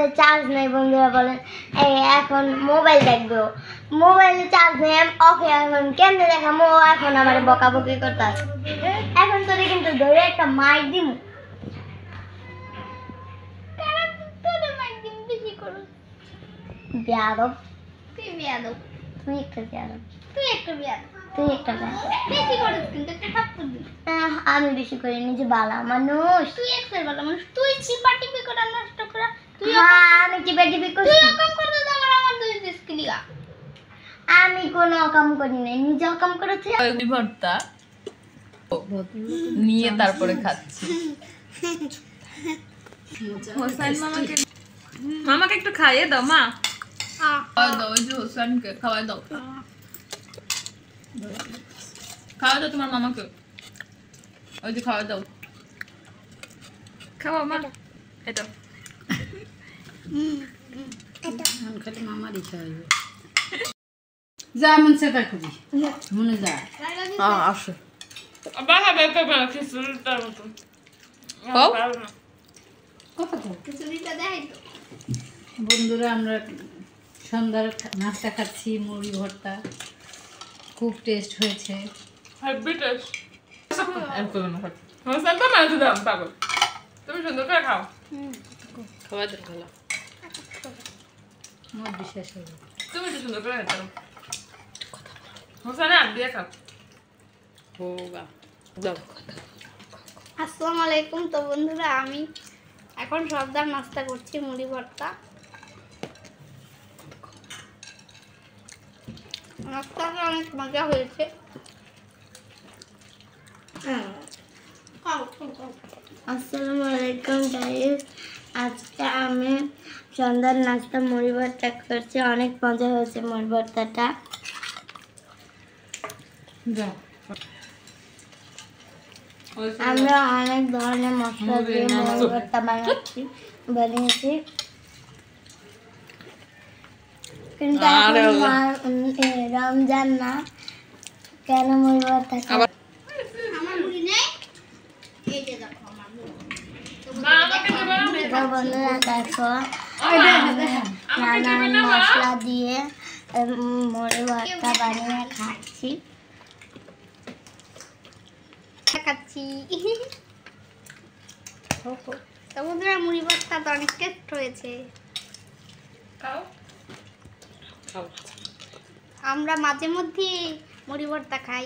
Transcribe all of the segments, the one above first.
মোবাইলে চার্জ নেই বন্ধুরা বলেন এই এখন মোবাইল দেখবো মোবাইলে চার্জ নেই ওকে এখন কেমনে দেখামো এখন আমার বকাবকি করতে আছে এখন তোরে কিন্তু ধরে একটা মাইক দিমু বেয়াদব তুই বেয়াদব তুই একটা বেয়াদব তুই একটা বেয়াদব বেশি করিস কিন্তু একটা থাপ্পড় দিবি আমি বেশি করি নিজে বালা মানুষ তুই একটা বালা মানুষ তুই চিপাটিপি করে নষ্ট করা তুই আমি চিপাটিপি করছি তুই কাম করতে দাও আমার দুই দিস ক্লিয়া আমি কোনো কাম করি না নিজে কাম করেছি ওই ভর্তা নিয়ে তারপরে খাচ্ছি হোসেন মামাকে একটু খাইয়ে দাও মা খাওয়া দাও ওই যে হোসেনকে খাওয়াই দাও খাওয়া দাও তোমার মামাকে ওই যে খাওয়া দাও খাওয়া মা এটা খালি মামারই খাওয়াইবে যা মন সেটা করি মনে যা আসো বাবা বাবা খিচুড়িটার মতো খিচুড়িটা দেখাই তো বন্ধুরা আমরা সন্ধ্যার নাস্তা খাচ্ছি মুড়ি ভর্তা খুব টেস্ট হয়েছে হেভি টেস্ট হোসেন তো মাছ দাও পাগল তুমি সুন্দর করে খাও খাওয়া দাও ভালো মোট বিশেষ হয়ে তুমি তো সুন্দর করে খেতে হোসেন আর দিয়ে খাও হোগা দাও আসসালামু আলাইকুম তো বন্ধুরা আমি এখন সবদার নাস্তা করছি মুড়ি ভর্তা নাস্তাটা অনেক মজা হয়েছে আসসালামু আলাইকুম গাইস আজকে আমি সন্ধ্যার নাস্তা মুড়ি ভর্তা করছি অনেক মজা হয়েছে মুড়ি ভর্তাটা যাও আমরা অনেক ধরনের মশলা দিয়ে মুড়ি ভর্তা বানিয়েছি কিন্তু রমজান না কেন মুড়ি ভর্তা আমার মুড়ি নেই এই যে দেখো আমার মুড়ি বন্ধুরা দেখো নানান মশলা দিয়ে মুড়ি ভর্তা বানিয়ে খাচ্ছি তো বন্ধুরা মুড়ি ভর্তা তো অনেক টেস্ট হয়েছে আমরা মাঝে মধ্যে মুড়ি ভর্তা খাই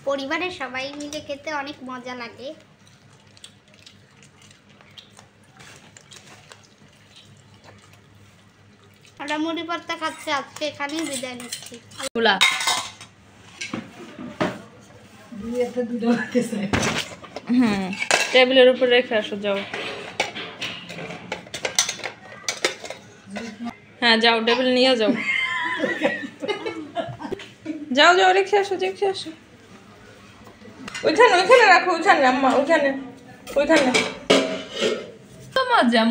পরিবারের সবাই মিলে খেতে অনেক মজা লাগে আমরা মুড়ি ভর্তা খাচ্ছি আজকে এখানেই বিদায় নিচ্ছি টেবিলের উপর রেখে আসো যাও হ্যাঁ যাও টেবিল নিয়ে যাও যাও যাও রেখে আসো ওইখানে রাখো ওইখানে আম্মা ওইখানে মজা